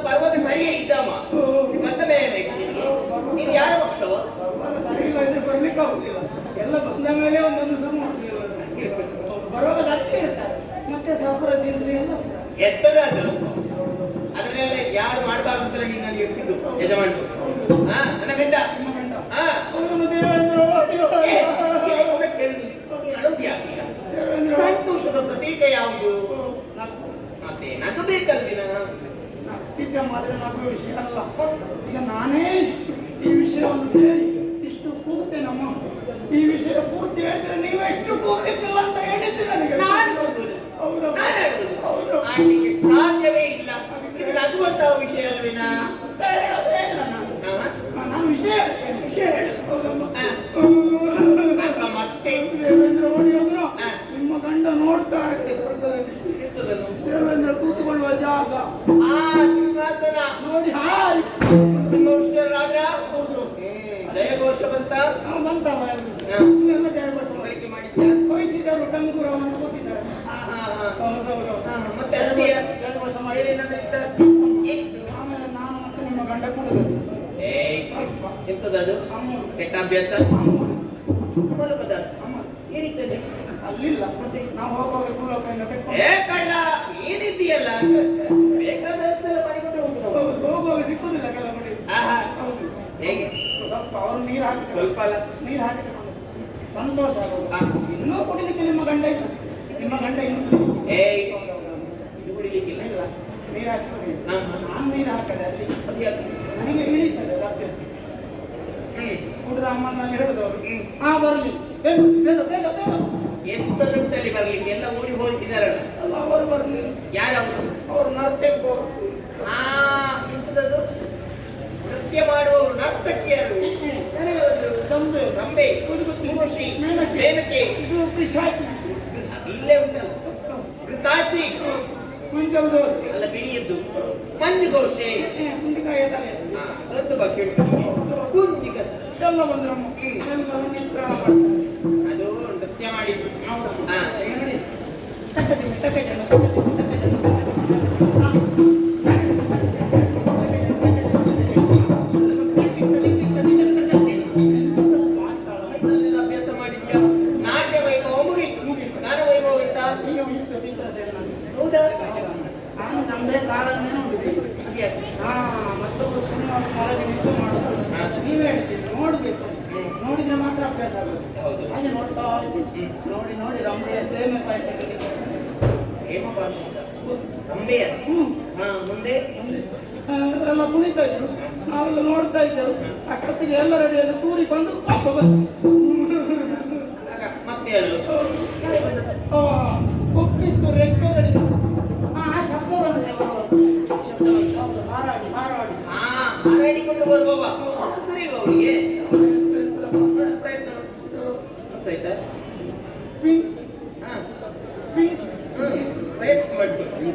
ಪರ್ವತ ಸರಿಯೇ ಇದ್ದಮ್ಮ. ಮತ್ತೆ ಬೇರೆ ಬೇಕು ನಿನಗೆ? ನೀನು ಯಾರ ಪಕ್ಷವ? ಸರಿ ಇಲ್ಲ ಇದ್ರೆ ಬರ್ಲಿಕ್ಕೆ ಆಗುದಿಲ್ಲ. ಎಲ್ಲ ಬಂದ ಮೇಲೆ ಒಂದೊಂದು ಸುಮ್ಮ ಬರುವಾಗ ಅಷ್ಟೇ ಇರ್ತಾರೆ. ಮತ್ತೆ ಸಾಪುರ ತಿಂದ್ರಿ ಎಲ್ಲ ಎತ್ತದ ಅದು ಅದನ್ನೆಲ್ಲ ಯಾರು ಮಾಡಬಾರ್ದು ಅಂತ ನೀನು ನನಗೆ ಇರ್ತಿದ್ದು ಯಜಮಾನ್ರು. ಹಾ ನನ್ನ ಗಂಡ. ನಿಮ್ಮ ಗಂಡ ಹಾ ಅವನು ದೇವೇಂದ್ರ ಓಡಿ ಹೋದ. ಅಳೋದು ಯಾಕೆ ಈಗ? ದೇವೇಂದ್ರ ಸಂತೋಷದ ಪ್ರತೀಕ ಯಾವುದು? ಮತ್ತೆ ನಗು ಬೇಕಲ್ವಿನ? ಈಗ ಮಾತ್ರ ನಗುವ ವಿಷಯ ಅಲ್ಲ. ಈಗ ನಾನೇ ಈ ವಿಷಯವನ್ನು ಕೇಳಿ ಇಷ್ಟು ಕೂಗುತ್ತೆ ನಮ್ಮ ಈ ವಿಷಯ ಪೂರ್ತಿ ಹೇಳಿದ್ರೆ ನೀವು ಎಷ್ಟು ಕೂಗುತ್ತಿಲ್ಲ ಅಂತ ಹೇಳಿದ್ದೆ ನನಗೆ. ನಾನು ಹೋಗುದು ಹೌದು. ನಾನು ಆಡುವುದು. ಹೌದು. ಆಡ್ಲಿಕ್ಕೆ ಸಾಧ್ಯವೇ ಇಲ್ಲ. ಇದು ನಗುವಂತಹ ವಿಷಯ ಅಲ್ವಿನ? ಅಂತ ಹೇಳಿದ್ರೆ ಇಲ್ಲ ನಾನು ವಿಷಯ ಹೇಳ್ತೇನೆ. ವಿಷಯ ಹೇಳು. ಹೌದಮ್ಮ. ಅಕ್ಕ ಮತ್ತೆ ದೇವೇಂದ್ರ ಓಡಿ ಹೋದ್ರು. ಹಾ. ನಿಮ್ಮ ಗಂಡ ನೋಡ್ತಾರೆ. ದೇವೇಂದ್ರ ಕೂತ್ಕೊಳ್ಳುವ ಜಾಗ ಆ ಸಿಂಹಾಸನ ನೋಡಿ ಹಾರಿ ರಾಜ. ಹೌದು. ಜಯಘೋಷ ಬಂತ. ನಾವು ಬಂತವ ಹಾ. ಇನ್ನೆಲ್ಲ ಜಯಘೋಷ ಆಯ್ಕೆ ಮಾಡಿದ್ಯಾ? ವಹಿಸಿದರು ಟಂಗುರವನ್ನು ಕೊಟ್ಟಿದ್ದಾರೆ. ಹೌದೌದು. ಮತ್ತೆ ಅಷ್ಟೇ ಜಯಘೋಷ ಮಾಡಿ ಏನಾದ್ರೂ ಇತ್ತ? ಏನಿತ್ತು? ಆಮೇಲೆ ನಾನು ಮತ್ತೆ ನಿಮ್ಮ ಗಂಡ ಕುಡಿದ್ರು. ಏಯ್ ಎಂತದದು? ಅಮ್ಮ ಕೆಟ್ಟ ಅಭ್ಯಾಸ. ಅಮ್ಮ ಅಮಲು ಪದಾರ್ಥ ಅಮ್ಮ ಏನಿತ್ತದೆ? ಅಲ್ಲಿಲ್ಲ. ಮತ್ತೆ ನಾವು ಹೋಗುವಾಗ ಭೂಲೋಕದಿಂದ ತೆಕ್ಕೊಂಡು ಏ ಕಳ್ಳ ನೀನಿದ್ದೀಯಲ್ಲ ಬೇಕಾದ ವ್ಯವಸ್ಥೆ ಮಾಡಿಕೊಂಡು ಹೋಗುದು. ಹೋಗುವಾಗ ಸಿಕ್ಕುದಿಲ್ಲ ಕೆಲ ಮಡಿ. ಆಹಾ ಹೌದು. ಹೇಗೆ? ಸ್ವಲ್ಪ ಅವರು ನೀರು ಹಾಕಿ ಸ್ವಲ್ಪ ಅಲ್ಲ. ನೀರು ಹಾಕಿ ಸಂತೋಷ ಆಗೋದು. ಹಾ. ಇನ್ನೂ ಕುಡಿಲಿಕ್ಕೆ ನಿಮ್ಮ ಗಂಡ ಇಲ್ಲ. ನಿಮ್ಮ ಗಂಡ ಇನ್ನು ಏಯ್ ಇದು ಕುಡಿಲಿಕ್ಕಿಲ್ಲ. ಇಲ್ಲ ನೀರು ಹಾಕಿ ಕುಡಿ. ಹಾ. ನಾನು ನೀರು ಹಾಕದೆ ಅಲ್ಲಿ ಅದು ಯಾಕೆ? ನನಗೆ ಇಳಿತದೆ ಲಭ್ಯ. ಕುಡಿದ ಅಮ್ಮನಲ್ಲಿ ಹೇಳುದವರು ಹಾ ಬರಲಿ ಬೇಗ ಬೇಗ ಬೇಗ ಬೇಗ ಎಂತದಂತೇಳಿ ಬರ್ಲಿಕ್ಕೆ ಎಲ್ಲ ಓಡಿ ಹೋಗ್ತಿದಾರಲ್ಲ. ಅಲ್ಲ ಅವರು ಬರಲಿ. ಯಾರವರು? ಅವರು ನರ್ತಕ್ಕೆ ಆ ಎಂತದದು? ನೃತ್ಯ ಮಾಡುವವರು ನರ್ತಕಿಯರು. ತಂದೆ ರಂಬೆ, ಊರ್ವಶಿ, ಮೇನಕೆ, ಇದು ಪಿಶಾಚಿ ಇಲ್ಲೇ ಉಂಟಲ್ಲ ಋತಾಚಿ. ಮಂಜಲ ದೋಸೆ ಅಲ್ಲ ಬಿಳಿಯದ್ದು ಮಂಜು ಘೋಷೆ. ಕುಂಡಿಕಾಯ ತಲೆ ಒಂದು ಬಕೆಟ್ ಕುಂಜಿಗ ಎಲ್ಲ ಬಂದ್ರಮ್ಮ ಎಲ್ಲ ನಿತ್ರ ಅದು ನೃತ್ಯ ಮಾಡಿದ್ದು. ಹಾ ನೋಡಿ ಅಭ್ಯಾಸ ಮಾಡಿದ್ಯಾ? ನಾಟ್ಯ ವೈಭವ ಮುಗಿತು. ಗಾನ ವೈಭವ ಇತ್ತ? ಹೌದಾ? ನಾನು ನಮ್ಮದೇ ಕಾಲನ್ನೇ ನೋಡಿದೆ. ಮತ್ತೊಬ್ಬರು ಸುಮ್ಮನೆ ಹೊರಗೆ ನಿಂತು ಮಾಡೋದು ನೀವೇ ಹೇಳ್ತೀರಿ ನೋಡ್ಬೇಕು. ನೋಡಿದ್ರೆ ಮಾತ್ರ ಅಭ್ಯಾಸ ಆಗುತ್ತೆ. ಹೌದು. ಹಾಗೆ ನೋಡ್ತಾ ಇದ್ದೀನಿ. ನೋಡಿ ನೋಡಿ ರಂಬೆಯ ಸೇಮೆ ಪಾಯಸ ಹೇಮ ಭಾಷೆ ರಂಬೆಯ. ಹಾ ಮುಂದೆ ಎಲ್ಲ ಕುಣಿತಾ ಇದ್ರು. ನಾವೆಲ್ಲ ನೋಡ್ತಾ ಇದ್ದೆವು. ಅಷ್ಟೊತ್ತಿಗೆ ಎಲ್ಲರೆಡೆಯಲ್ಲಿ ತೂರಿ ಬಂದು ಪಾಪ ಬಂತು. ಮತ್ತೆ ಹೇಳು. ಕೊಕ್ಕಿತ್ತು ರೆಕ್ಕೆಗಳಿತ್ತು. ಆ ಶಬ್ದ ಬಂದಿದೆ. ಶಬ್ದ ಹೌದು ಹಾರಾಡಿ ಹಾರಾಡಿ ಹಾ ಹಾರಾಡಿಕೊಂಡು ಬರುವವ ಸರಿ ಅವಳಿಗೆ ಪ್ರಯತ್ನ ಆಯ್ತಾ? ಪಿಂಕ್ ಹಾ ಪಿಂಕ್ ಪ್ರಯತ್ನ ಮಾಡ್ತೀನಿ.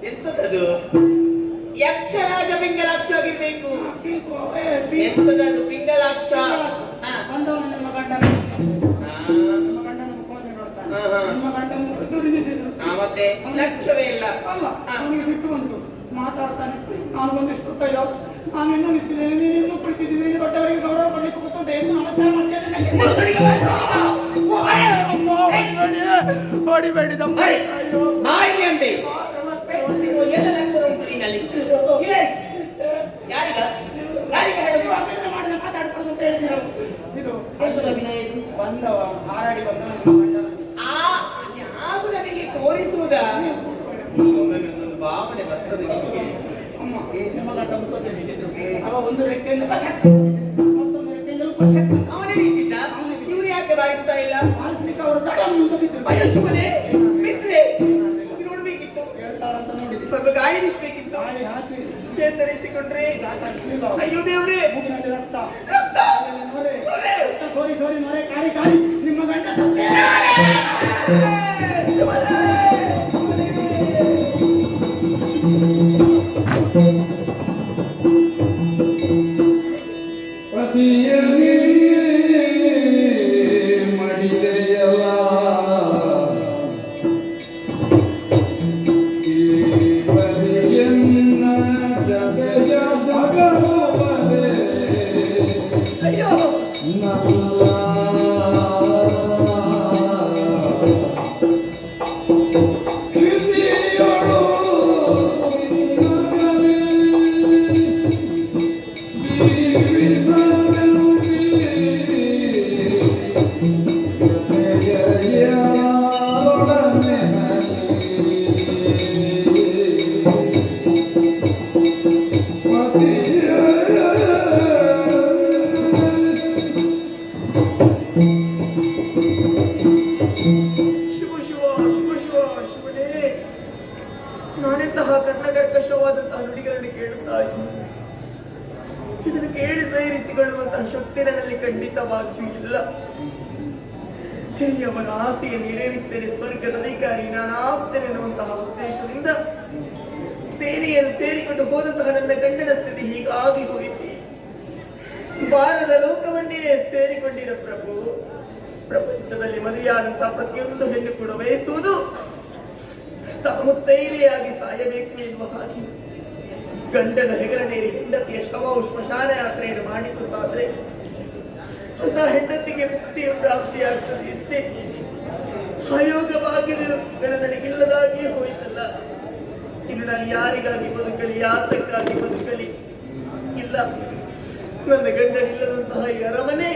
ಎಂತದದು? ಯಕ್ಷರಾಜ ಪಿಂಗಲಾಕ್ಷ ಆಗಿರ್ಬೇಕು. ಎಂತದದು ಪಿಂಗಲಾಕ್ಷ? ಬಂದವನು ನಿಮ್ಮ ಗಂಡ ನಿಮ್ಮ ಗಂಡನ ಮುಖವನ್ನು ನೋಡ್ತಾನೆ. ನಿಮ್ಮ ಗಂಡ ಮುಖ ತಿರುಗಿಸಿದ್ರು. ಮತ್ತೆ ಲಕ್ಷ್ಯವೇ ಇಲ್ಲ. ಅಲ್ಲ ಅವನಿಗೆ ಸಿಟ್ಟು ಬಂತು. ಮಾತಾಡ್ತಾನೆ. ನಾನು ಒಂದಿಷ್ಟು ತೈಲ ನಾನು ಇನ್ನೂ ನಿಂತಿದ್ದೇನೆ, ನೀನು ಇನ್ನೂ ಕುಳಿತಿದ್ದೀನಿ, ನೀನು ದೊಡ್ಡವರಿಗೆ ಗೌರವ ಕೊಡಲಿಕ್ಕೆ ಕೂತ್ಕೊಂಡೆ ಎಂದು ನಮಸ್ಕಾರ ಹೊಡಿಬೇಡಿ ಬಾಯಿಲಿ ಅಂತೆ ಎಲ್ಲ ಲಕ್ಷ ಉಂಟು ನಿನ್ನಲ್ಲಿ. ಯಾರಿಗ ಯಾರಿಗೆ ಹೇಳುದು? ಮಾಡಿದ ಮಾತಾಡ್ಕೊಳ್ಳೋದು ಅಂತ ಹೇಳಿದ್ರು. ಇದು ಎಂತದ ಅಭಿನಯ ಇದು? ಬಂದವ ಹಾರಾಡಿ ಬಂದ ಅಲ್ಲಿ ಆಗುದನಿಗೆ ತೋರಿಸುವುದ? ಒಂದು ಭಾವನೆ ಬರ್ತದೆ ನಿಮಗೆ. ಅಮ್ಮ ನಿಮ್ಮ ಗಂಡ ಮುಖ ತಿಳಿಸಿದ್ರು. ಅವ ಒಂದು ರೆಕ್ಕೆಯಿಂದ ಮತ್ತೊಂದು ರೆಕ್ಕೆಯಿಂದ ಅವನೇ ನಿಂತಿದ್ದ. ಇವ್ರು ಯಾಕೆ ಬಾರಿಸ್ತಾ ಇಲ್ಲ? ಮಾಡಿಸ್ಲಿಕ್ಕೆ ಅವರು ದಡ ಮುಂದೆ ಬಿದ್ರು. ಅಯ್ಯೋ ಬಿದ್ರೆ ನೋಡ್ಬೇಕಿತ್ತು. ಹೇಳ್ತಾರಂತ ನೋಡಿದ್ವಿ. ಸ್ವಲ್ಪ ಗಾಳಿ ಬೀಸ್ಬೇಕಿತ್ತು. ಗಾಳಿ ಹಾಕಿ ಚೇತರಿಸಿಕೊಂಡ್ರೆ. ಹಚ್ಚಲಿಲ್ಲ. ಅಯ್ಯೋ ದೇವ್ರೆ ಮೂಗಿನಲ್ಲಿ ರಕ್ತ ರಕ್ತ ನೊರೆ ನೊರೆ. ಸೋರಿ ಸೋರಿ ನೊರೆ ಕಾರಿ ಕಾರಿ ನಿಮ್ಮ ಗಂಡ ಸತ್ತೇ. ಶಿವ ಶಿವ ಶಿವ ಶಿವ ಶಿವನೇ, ನಾನೆಂತಹ ಕರ್ಣಕರ್ಕಶವಾದಂತಹ ನುಡಿಗಳನ್ನು ಕೇಳುತ್ತಾ ಇದ್ದೀನಿ. ಇದನ್ನು ಕೇಳಿ ಸೇರಿಸಿಕೊಳ್ಳುವಂತಹ ಶಕ್ತಿ ನನ್ನಲ್ಲಿ ಖಂಡಿತವಾಗಿಯೂ ಇಲ್ಲ. ಹಿರಿಯವರ ಆಸೆಯನ್ನು ಈಡೇರಿಸ್ತೇನೆ, ಸ್ವರ್ಗದ ಅಧಿಕಾರಿ ನಾನು ಆಗ್ತೇನೆ ಎನ್ನುವಂತಹ ಉದ್ದೇಶದಿಂದ ಸೇನೆಯನ್ನು ಸೇರಿಕೊಂಡು ಹೋದಂತಹ ನನ್ನ ಗಂಡನ ಸ್ಥಿತಿ ಹೀಗಾಗಿ ಹೋಯಿತು. ಭಾರತ ಲೋಕವನ್ನೇ ಸೇರಿಕೊಂಡಿರ ಪ್ರಭು, ಪ್ರಪಂಚದಲ್ಲಿ ಮದುವೆಯಾದಂತಹ ಪ್ರತಿಯೊಂದು ಹೆಣ್ಣು ಕೂಡ ಬಯಸುವುದು ಮುತ್ತೈದೆಯಾಗಿ ಸಾಯಬೇಕು ಎನ್ನುವ ಹಾಗೆ ಗಂಡನ ಹೆಗಲನೇರಿ ಹೆಂಡತಿಯ ಶವವು ಸ್ಮಶಾನ ಯಾತ್ರೆಯನ್ನು ಮಾಡಿದ್ದಾದ್ರೆ ಅಂತ ಹೆಂಡತಿಗೆ ಮುಕ್ತಿಯ ಪ್ರಾಪ್ತಿಯಾಗ್ತದೆ ಎಂತೆ ಆಯೋಗ ಭಾಗ್ಯಗಳು ನನಗಿಲ್ಲದಾಗಿಯೇ ಹೋಯಿತಲ್ಲ. ಇನ್ನು ನಾನು ಯಾರಿಗಾಗಿ ಬದುಕಲಿ, ಯಾತಕ್ಕಾಗಿ ಬದುಕಲಿ? ಇಲ್ಲ, ನನ್ನ ಗಂಡನಿಲ್ಲದಂತಹ ಈ ಅರಮನೆ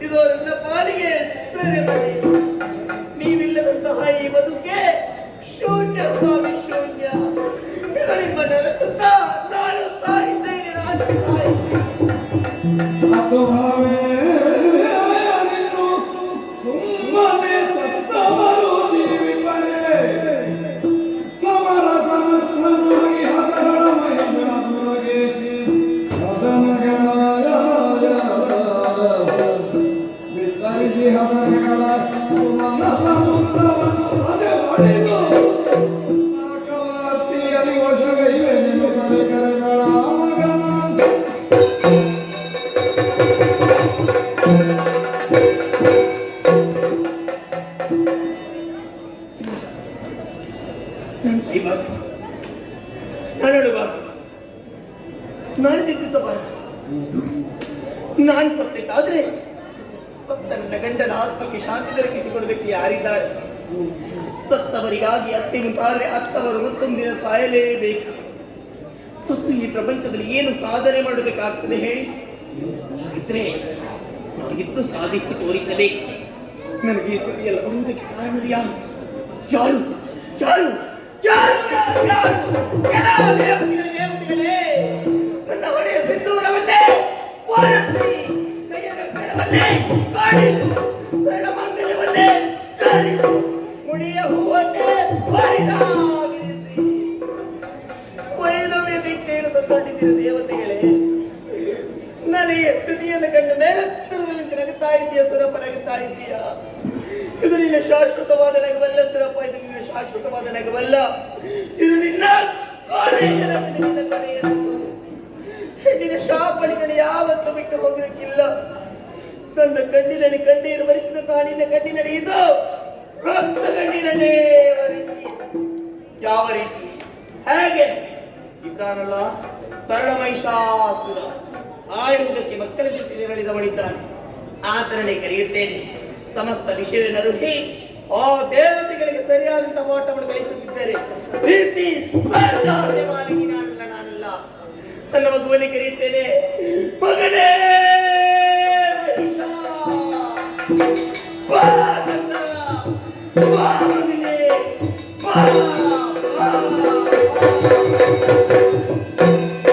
ಇದು ನನ್ನ ಪಾಲಿಗೆ ಸೆರೆಮನೆ. ನೀವಿಲ್ಲದಂತಹ ಈ ಬದುಕೆ ಶೂನ್ಯ ಸ್ವಾಮಿ, ಶೂನ್ಯ. ಇದು ನಿಮ್ಮ ನೆಲೆಸುತ್ತ ನಾನು ಸಾಯಿದ್ದೇನೆ, ನಾನು ಸಾಯಿದ್ದೇನೆ. ಅದು ಭಾವೇ ನಿನ್ನು ಸುಮ್ಮನೆ ಸತ್ತವರು ಜೀವಿಪರೇ ಸಮರ ಸಮರ್ಥನಾಗಿ ಹದಗಳ ಮಹಿಷಾಸುರಗೆ ಹದನಗಳ ವಿಸ್ತರಿಸಿ ಹದನಗಳ ಸುಮನ ಸಮುದ್ರವನ್ನು ಸದೆ ಹೊಡೆದು ನಾಗವಾರ್ತಿಯಲ್ಲಿ ವಶಗೈವೆ ನಿಮಿತ್ತಲೆ ಕರೆಗಳ ಮಗನ ನಾನು ಚಿಂತಿಸಬಾರದು. ನಾನು ಸತ್ತಿದ್ದಾದ್ರೆ ಸತ್ತ ನನ್ನ ಗಂಡನ ಆತ್ಮಕ್ಕೆ ಶಾಂತಿ ದೊರಕಿಸಿಕೊಡಬೇಕು ಯಾರಿದ್ದಾರೆ? ಸತ್ತವರಿಗಾಗಿ ಅತ್ತೆ ಮುಂತಾದ್ರೆ ಅತ್ತವರು ಮತ್ತೊಂದಿನ ಸಾಯಲೇಬೇಕು. ಸತ್ತು ಈ ಪ್ರಪಂಚದಲ್ಲಿ ಏನು ಸಾಧನೆ ಮಾಡಬೇಕಾಗ್ತದೆ ಹೇಳಿ? ಇದ್ರೆ ನನಗಿದ್ದು ಸಾಧಿಸಿ ತೋರಿಸಬೇಕು. ನನಗೆ ಈ ಸ್ಥಿತಿಯಲ್ಲಿ ಬರುವುದಕ್ಕೆ ಕಾರಣರು ಯಾರು? ಯಾರು ಯಾರು ಯಾರು ಯಾರು? ದೇವತೆಗಳೇ, ನನ್ನ ಹೊಡೆಯ ಸಿಂಧೂರವನ್ನೇ ವಾರಸಿ, ಕೈಯ ಗಂಗರವನ್ನೇ ಕಾಡಿಸು, ಸರಳ ಮಾಂಗಲ್ಯವನ್ನೇ ಜಾರಿಸು, ಮುಡಿಯ ಹೂವನ್ನೇ ವಾರಿದಾಗಿರಿಸಿ, ವೈದವ್ಯ ದೀಕ್ಷೆಯನ್ನು ತಂದೊಡ್ಡಿದ್ದೀರ ದೇವತೆಗಳೇ. ನನಗೆ ಸ್ಥಿತಿಯನ್ನು ಕಂಡ ಮೇಲೆತ್ತರದಲ್ಲಿ ನಗುತ್ತಾ ಇದೆಯಾ ಸುರಪ್ಪ, ನಗುತ್ತಾ ಇದೆಯಾ? ಇದು ನಿನ್ನ ಶಾಶ್ವತವಾದ ನಗವಲ್ಲ ಸುರಪ್ಪ, ಇದು ನಿನ್ನ ಶಾಶ್ವತವಾದ ನಗವಲ್ಲ, ಇದು ನಿನ್ನ ಕೊನೆಯ ನಗು, ನಿನ್ನ ಕೊನೆಯ ನಗು. ಹೆಣ್ಣಿನ ಶಾಪಣಿಗಳನ್ನು ಯಾವತ್ತೂ ಬಿಟ್ಟು ಹೋಗುವುದಕ್ಕಿಲ್ಲ. ನನ್ನ ಕಣ್ಣಿನಲ್ಲಿ ಕಣ್ಣೀರು ಬರಿಸಿದಂತಹ ನಿನ್ನ ಕಣ್ಣಿನಲ್ಲಿ ಇದು ರಕ್ತ ಕಣ್ಣೀರನ್ನೇ ಬರಿಸಿ. ಯಾವ ರೀತಿ ಹೇಗೆ ಇದ್ದಾನಲ್ಲ ಸರಳ ಮಹಿಷಾಸುರ, ಆಡುವುದಕ್ಕೆ ಮಕ್ಕಳ ಜೊತೆ ನಡೆದವನಿದ್ದಾನೆ. ಆತರನೇ ಕರೆಯುತ್ತೇನೆ. ಸಮಸ್ತ ವಿಷಯವನ್ನು ರುಹಿ ಆ ದೇವತೆಗಳಿಗೆ ಸರಿಯಾದಂತಹ ಪಾಠವನ್ನು ಕಲಿಸುತ್ತಿದ್ದಾರೆ. ಪ್ರೀತಿ ಸಾಧ್ಯ ಮಾಲಿನಿ ನಾನಲ್ಲ. ನನ್ನ ಮಗುವನ್ನೇ ಕರೆಯುತ್ತೇನೆ. ಮಗನೇ ಮಹಿಷ, ಬಾ ನನ್ನ, ಬಾ ಮಗನೇ, ಬಾ.